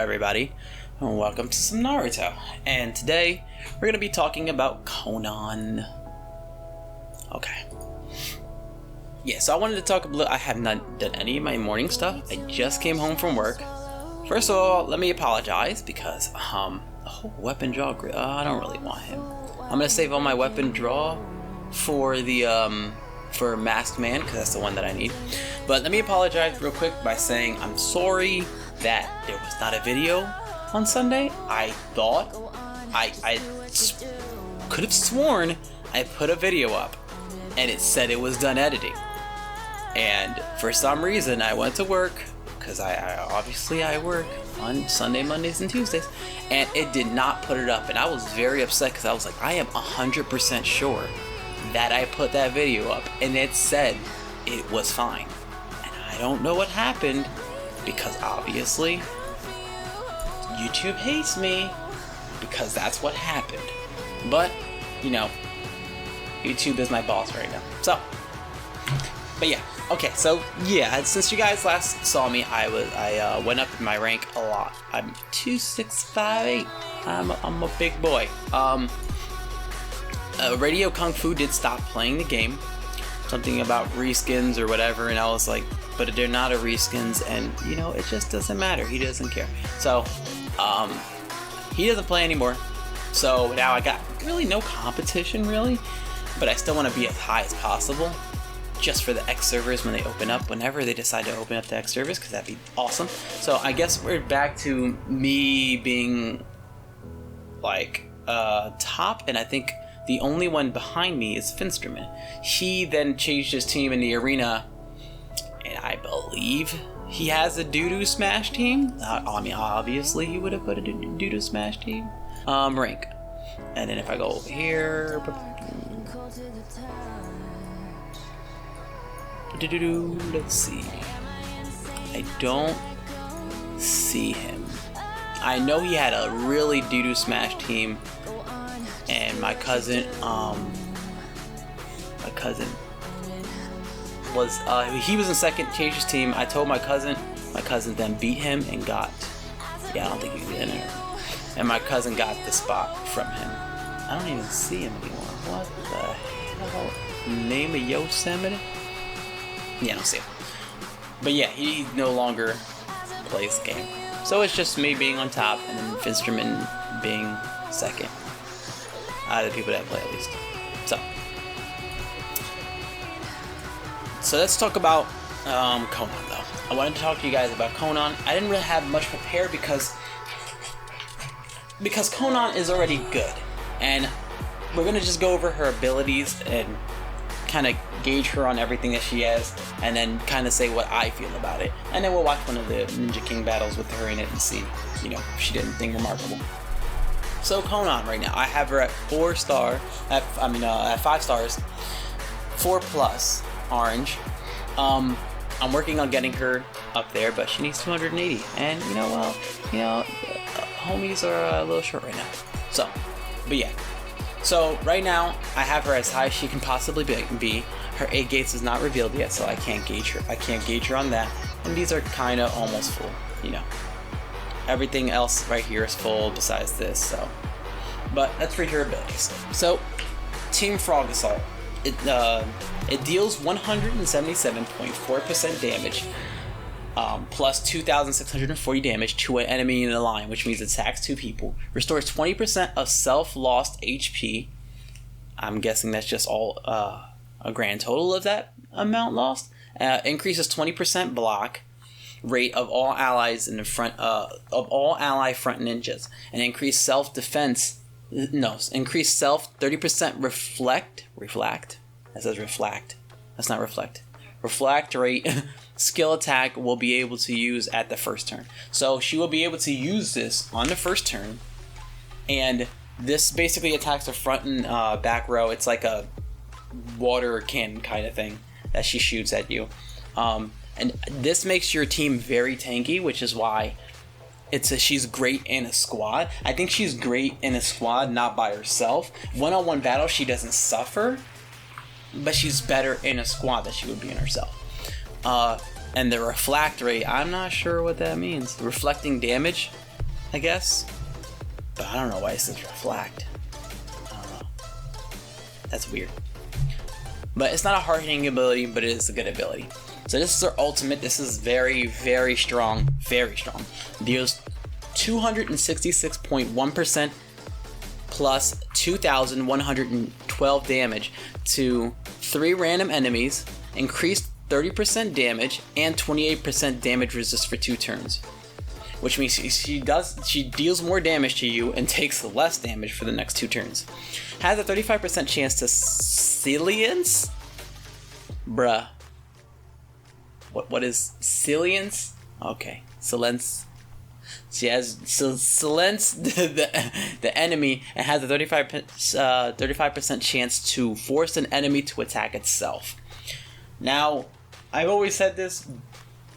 everybody, and welcome to some Naruto. And today, we're going to be talking about Konan. Okay. Yeah, so I wanted to talk a little. I have not done any of my morning stuff. I just came home from work. First of all, let me apologize because, weapon draw, I don't really want him. I'm going to save all my weapon draw for the, for Masked Man, because that's the one that I need. But let me apologize real quick by saying I'm sorry that there was not a video on Sunday. I thought, I could have sworn I put a video up and it said it was done editing. And for some reason I went to work, because I work on Sunday, Mondays, and Tuesdays, and it did not put it up. And I was very upset because I was like, I am 100% sure that I put that video up and it said it was fine. And I don't know what happened, because obviously YouTube hates me because that's what happened. But, you know, YouTube is my boss right now. So, but yeah, okay, so yeah, since you guys last saw me, I went up in my rank a lot. I'm 2658. I'm a big boy. Radio Kung Fu did stop playing the game. Something about reskins or whatever, and I was like, but they're not a reskins, and you know, it just doesn't matter. He doesn't care. So, he doesn't play anymore. So now I got really no competition, really, but I still want to be as high as possible, just for the X servers when they open up, whenever they decide to open up the X servers, because that'd be awesome. So I guess we're back to me being like top, and I think the only one behind me is Finsterman. He then changed his team in the arena, and I believe he has a doo-doo smash team. I mean, obviously he would have put a doo-doo smash team. Rank. And then if I go over here, let's see. I don't see him. I know he had a really doo-doo smash team, and my cousin was he was in second, changed his team. I told my cousin then beat him and got, I don't think he did it. And my cousin got the spot from him. I don't even see him anymore. What the hell? Name of Yosemite? Yeah, I don't see him. But yeah, he no longer plays the game. So it's just me being on top, and then Finsterman being second. Out of the people that play, at least. So let's talk about Konan, though. I wanted to talk to you guys about Konan. I didn't really have much prepared because Konan is already good, and we're gonna just go over her abilities and kind of gauge her on everything that she has, and then kind of say what I feel about it, and then we'll watch one of the Ninja King battles with her in it and see, you know, if she did anything remarkable. So Konan right now, I have her at 5 stars, 4+ orange. I'm working on getting her up there, but she needs 280, and homies are a little short right now. So, but yeah. So right now, I have her as high as she can possibly be. Her 8 gates is not revealed yet, so I can't gauge her on that. And these are kind of almost full, you know. Everything else right here is full besides this, so. But let's read her abilities. So, Team Frog Assault. It deals 177.4% damage, plus 2,640 damage to an enemy in a line, which means it attacks 2 people. Restores 20% of self-lost HP. I'm guessing that's just all a grand total of that amount lost. Increases 20% block rate of all allies in the front of all ally front ninjas, and increase self-defense. No, increase self 30% reflect. That says reflect. That's not reflect. Reflect rate skill attack will be able to use at the first turn. So she will be able to use this on the first turn, and this basically attacks the front and back row. It's like a water cannon kind of thing that she shoots at you. And this makes your team very tanky, which is why she's great in a squad. I think she's great in a squad, not by herself. One-on-one battle, she doesn't suffer, but she's better in a squad than she would be in herself. And the reflect rate, I'm not sure what that means. Reflecting damage I guess. But I don't know why it says reflect. I don't know. That's weird. But it's not a hard-hitting ability, but it is a good ability. So this is her ultimate. This is very, very strong. Very strong. Deals 266.1% plus 2,112 damage to 3 random enemies, increased 30% damage, and 28% damage resist for 2 turns. Which means she deals more damage to you and takes less damage for the next 2 turns. Has a 35% chance to salience? Bruh. What is salience? Okay. Silence. She has silence the enemy and has a 35% chance to force an enemy to attack itself. Now, I've always said this,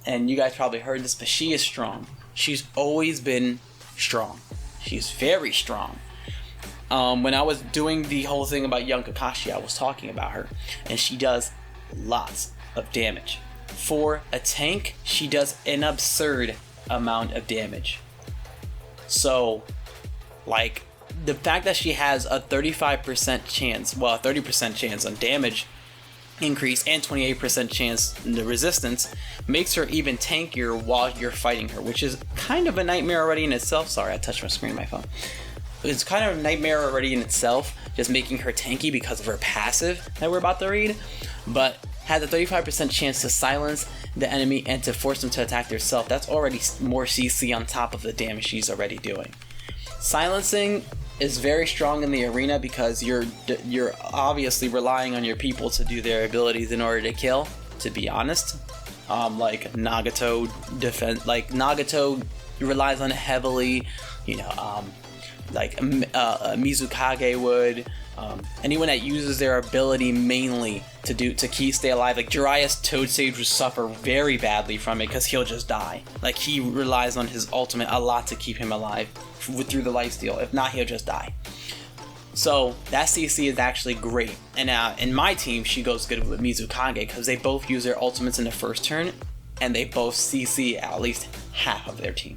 and you guys probably heard this, but she is strong. She's always been strong. She's very strong. When I was doing the whole thing about young Kakashi, I was talking about her, and she does lots of damage. For a tank, she does an absurd amount of damage. So, like, the fact that she has a 35% chance, well, a 30% chance on damage increase and 28% chance in the resistance makes her even tankier while you're fighting her, which is kind of a nightmare already in itself. Sorry, I touched my screen on my phone. It's kind of a nightmare already in itself, just making her tanky because of her passive that we're about to read, but has a 35% chance to silence the enemy and to force them to attack themselves. That's already more CC on top of the damage she's already doing. Silencing is very strong in the arena because you're obviously relying on your people to do their abilities in order to kill, to be honest. Like Nagato Nagato relies on it heavily, like Mizukage would. Anyone that uses their ability mainly to key stay alive, like Jiraiya's Toad Sage would suffer very badly from it because he'll just die. Like, he relies on his ultimate a lot to keep him alive through the lifesteal. If not, he'll just die. So that CC is actually great. And in my team, she goes good with Mizukage because they both use their ultimates in the first turn, and they both CC at least half of their team.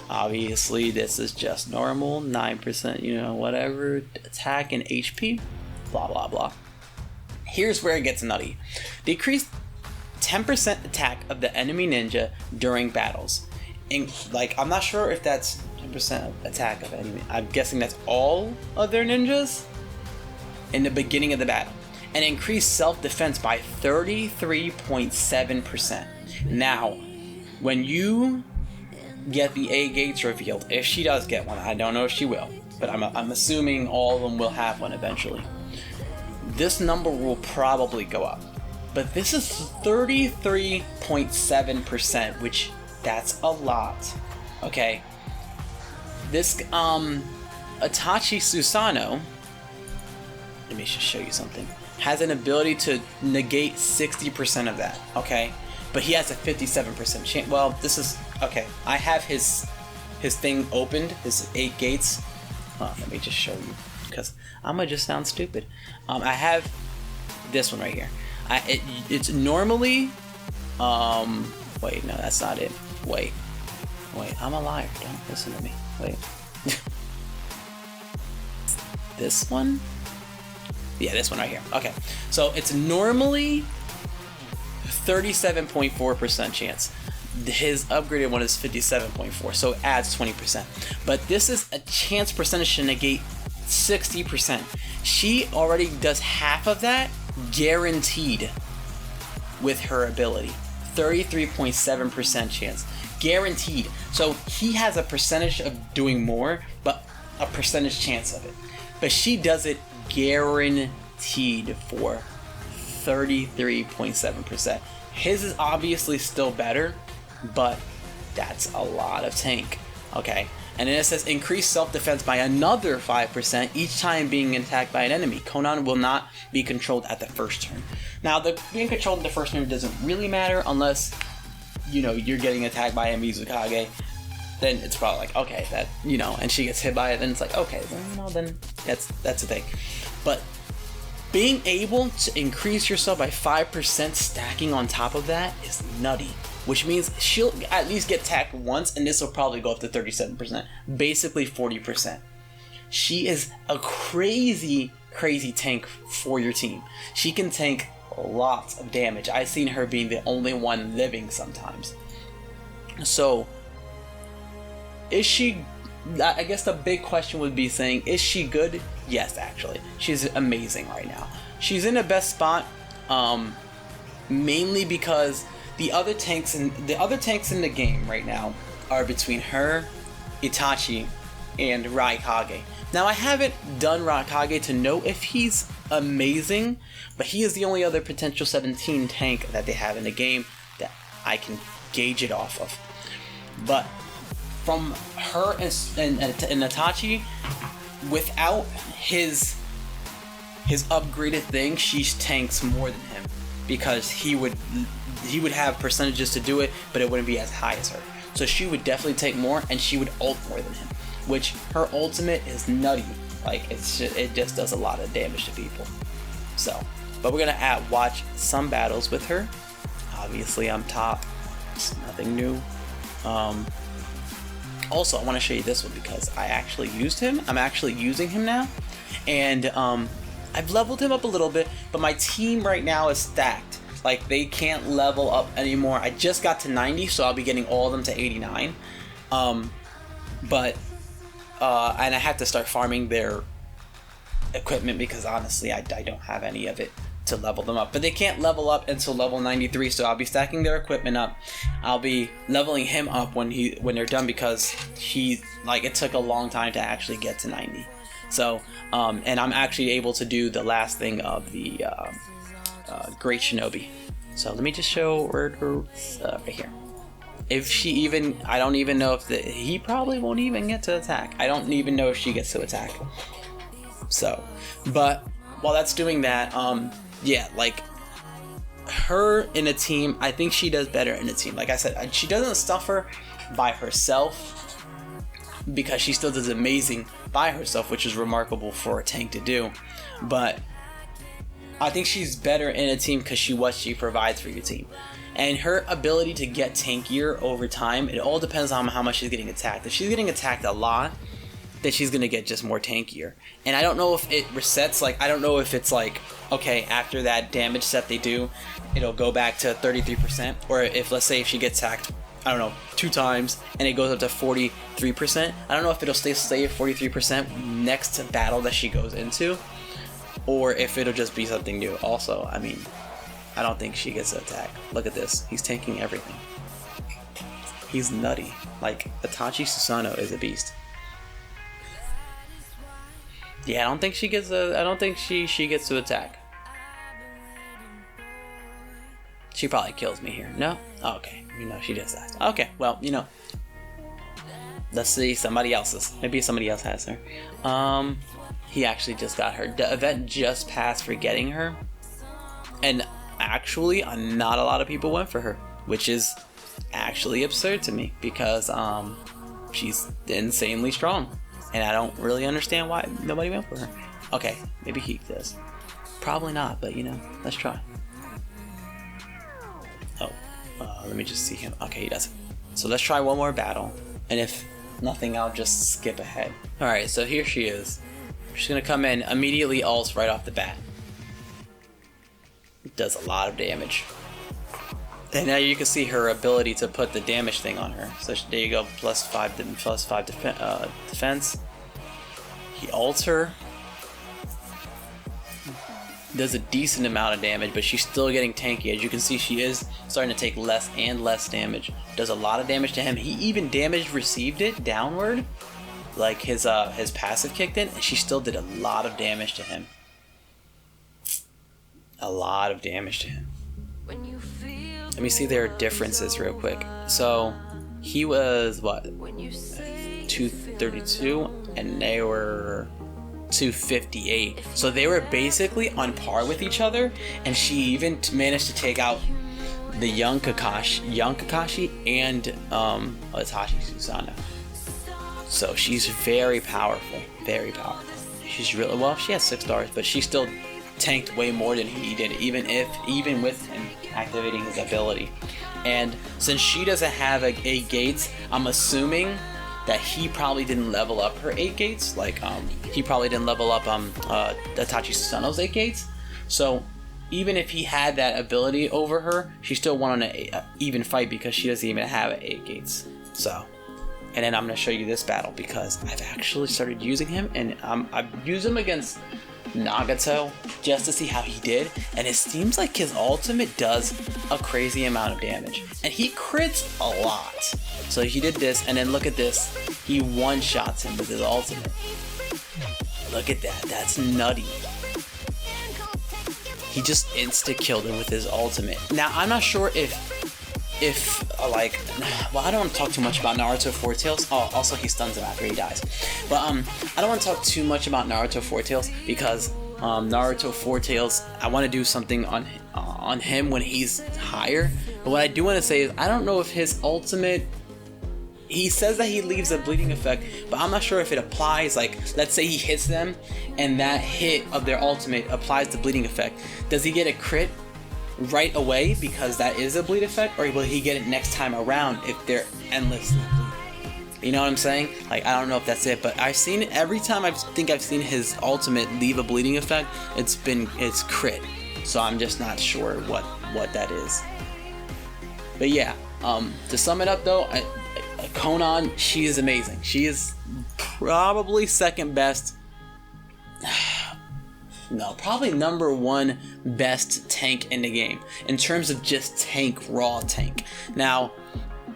Obviously, this is just normal, 9%, whatever, attack and HP, blah, blah, blah. Here's where it gets nutty. Decrease 10% attack of the enemy ninja during battles. I'm not sure if that's 10% attack of enemy. I'm guessing that's all of their ninjas in the beginning of the battle. And increase self-defense by 33.7%. Now, when you get the A gates revealed, if she does get one, I don't know if she will, but I'm assuming all of them will have one eventually, this number will probably go up. But this is 33.7%, which that's a lot. Okay, this Itachi Susanoo, let me just show you something, has an ability to negate 60% of that. Okay, but he has a 57% chance. Well, this is okay. I have his thing opened, his 8 gates. Let me just show you, because I'm gonna just sound stupid. I have this one right here. It's normally, wait, no, that's not it. Wait, I'm a liar. Don't listen to me. Wait. This one? Yeah, this one right here. Okay, so it's normally 37.4% chance. His upgraded one is 57.4, so it adds 20%. But this is a chance percentage to negate 60%. She already does half of that guaranteed with her ability. 33.7% chance. Guaranteed. So he has a percentage of doing more, but a percentage chance of it. But she does it guaranteed for 33.7%. His is obviously still better, but that's a lot of tank. Okay, and then it says increase self-defense by another 5% each time being attacked by an enemy. Konan will not be controlled at the first turn. Now, being controlled at the first turn doesn't really matter unless, you're getting attacked by a Mizukage. Then it's probably like, okay, that, and she gets hit by it, then it's like, okay, then that's the thing. But being able to increase yourself by 5% stacking on top of that is nutty. which means she'll at least get tagged once, and this will probably go up to 37%, basically 40%. She is a crazy tank for your team. She can tank lots of damage. I've seen her being the only one living sometimes. So, is she... I guess the big question would be saying, is she good? Yes, actually. She's amazing right now. She's in the best spot, mainly because the other tanks in the game right now are between her, Itachi, and Raikage. Now, I haven't done Raikage to know if he's amazing, but he is the only other potential 17 tank that they have in the game that I can gauge it off of. But from her and Itachi, without his upgraded thing, she tanks more than him, because he would have percentages to do it, but it wouldn't be as high as her. So she would definitely take more, and she would ult more than him, which her ultimate is nutty. Like, it just does a lot of damage to people. So, but we're gonna watch some battles with her. Obviously, I'm top. It's nothing new. Also, I want to show you this one because I actually used him. I'm actually using him now, and I've leveled him up a little bit, but my team right now is stacked. Like, they can't level up anymore. I just got to 90, so I'll be getting all of them to 89. And I have to start farming their equipment because honestly, I don't have any of it to level them up. But they can't level up until level 93, so I'll be stacking their equipment up. I'll be leveling him up when they're done, because it took a long time to actually get to 90. So, and I'm actually able to do the last thing of the Great Shinobi. So let me just show her right here. If she even, I don't even know if he probably won't even get to attack. I don't even know if she gets to attack. So, but while that's doing that, yeah, like her in a team, I think she does better in a team. Like I said, she doesn't suffer by herself because she still does amazing by herself, which is remarkable for a tank to do. But I think she's better in a team because what she provides for your team. And her ability to get tankier over time, it all depends on how much she's getting attacked. If she's getting attacked a lot, then she's going to get just more tankier. And I don't know if it resets, like, I don't know if it's like, okay, after that damage set they do, it'll go back to 33%. Or if, let's say, if she gets attacked, I don't know, 2 times, and it goes up to 43%. I don't know if it'll stay at 43% next battle that she goes into, or if it'll just be something new. Also, I mean, I don't think she gets to attack. Look at this. He's tanking everything. He's nutty. Like, Itachi Susanoo is a beast. Yeah, I don't think she gets she gets to attack. She probably kills me here. No? Oh, okay. You know, she does that. Okay, well, you know. Let's see somebody else's. Maybe somebody else has her. He actually just got her. The event just passed for getting her. And actually, not a lot of people went for her, which is actually absurd to me because she's insanely strong. And I don't really understand why nobody went for her. Okay, maybe he does. Probably not, but you know, let's try. Oh, let me just see him. Okay, he doesn't. So let's try one more battle. And if nothing, I'll just skip ahead. Alright, so here she is. She's gonna come in, immediately ults right off the bat. It does a lot of damage. And now you can see her ability to put the damage thing on her. So there you go, plus 5 defense. He ults her. Does a decent amount of damage, but she's still getting tanky. As you can see, she is starting to take less and less damage. Does a lot of damage to him. He even damage received it downward. Like his passive kicked in, and she still did a lot of damage to him. A lot of damage to him. Let me see their differences real quick. So he was what, 232, and they were 258. So they were basically on par with each other, and she even managed to take out the young Kakashi and Itachi Susanoo. So she's very powerful, very powerful. She's really, well, she has 6 stars, but she still tanked way more than he did, even with him activating his ability. And since she doesn't have 8 gates, I'm assuming that he probably didn't level up her 8 gates. Like he probably didn't level up Itachi Susanoo's 8 gates. So even if he had that ability over her, she still won on an even fight because she doesn't even have 8 gates. So, and then I'm gonna show you this battle because I've actually started using him, and I've used him against Nagato just to see how he did, and it seems like his ultimate does a crazy amount of damage, and he crits a lot. So he did this, and then look at this, he one-shots him with his ultimate. Look at that, that's nutty. He just insta-killed him with his ultimate. Now I'm not sure if like, well, I don't want to talk too much about Naruto Four Tails. Oh, also he stuns him after he dies. But I don't want to talk too much about Naruto Four Tails because Naruto Four Tails, I want to do something on him when he's higher. But what I do want to say is I don't know if his ultimate. He says that he leaves a bleeding effect, but I'm not sure if it applies. Like, let's say he hits them, and that hit of their ultimate applies the bleeding effect. Does he get a crit right away because that is a bleed effect, or will he get it next time around if they're endlessly bleeding? You know what I'm saying? Like, I don't know if that's it, but I've seen it every time I've seen his ultimate leave a bleeding effect, it's crit. So I'm just not sure what that is. But yeah, to sum it up though, Konan, she is amazing. She is probably second best. No, probably number 1 best tank in the game in terms of just raw tank. Now,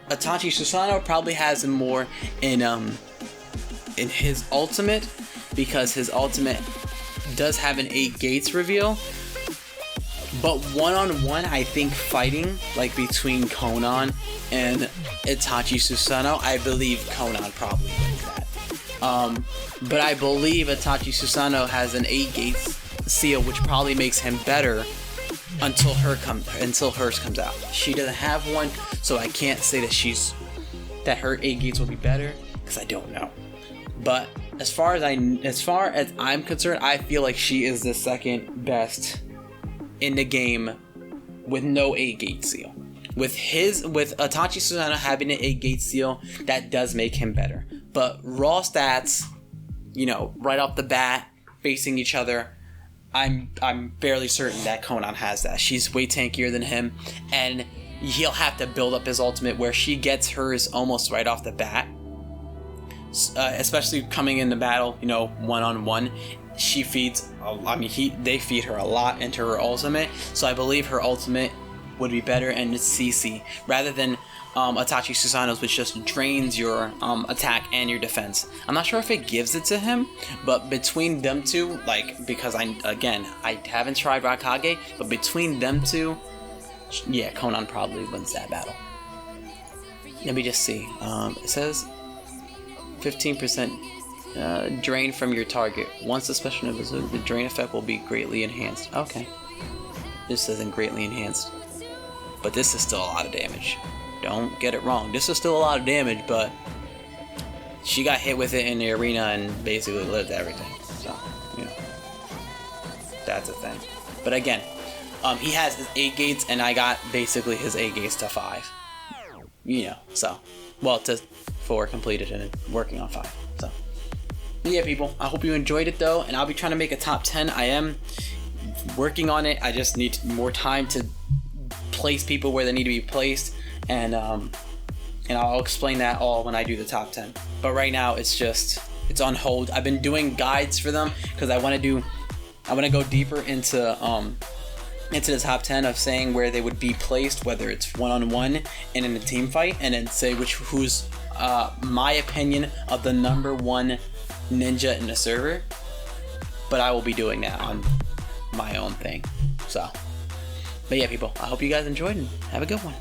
Itachi Susanoo probably has him more in his ultimate because his ultimate does have an 8 gates reveal. But one-on-one, I think fighting like between Konan and Itachi Susanoo, I believe Konan probably wins that. But I believe Itachi Susanoo has an 8 gates seal, which probably makes him better until hers comes out. She doesn't have one, so I can't say that her 8 gates will be better because I don't know. But as far as I'm concerned, I feel like she is the second best in the game with no 8 gate seal. With Itachi Susanoo having an 8 gate seal, that does make him better. But raw stats, right off the bat, facing each other, I'm fairly certain that Konan has that. She's way tankier than him, and he'll have to build up his ultimate where she gets hers almost right off the bat. Especially coming in the battle, one-on-one. She feeds, they feed her a lot into her ultimate, so I believe her ultimate would be better and it's CC rather than Itachi Susanoo's, which just drains your attack and your defense. I'm not sure if it gives it to him, but between them two, because I haven't tried Raikage, but between them two, yeah, Konan probably wins that battle. Let me just see. It says 15% drain from your target. Once the special is the drain effect will be greatly enhanced. Okay. This isn't greatly enhanced. But this is still a lot of damage. Don't get it wrong. This is still a lot of damage, but she got hit with it in the arena and basically lived everything. So, that's a thing. But again, he has his 8 gates, and I got basically his 8 gates to 5. To 4 completed and working on 5. So, but yeah, people, I hope you enjoyed it though, and I'll be trying to make a top 10. I am working on it. I just need more time to place people where they need to be placed, and I'll explain that all when I do the top 10. But right now it's on hold. I've been doing guides for them because I want to go deeper into the top 10 of saying where they would be placed, whether it's one-on-one and in a team fight, and then say who's my opinion of the number 1 ninja in the server. But I will be doing that on my own thing. So, but yeah, people, I hope you guys enjoyed and have a good one.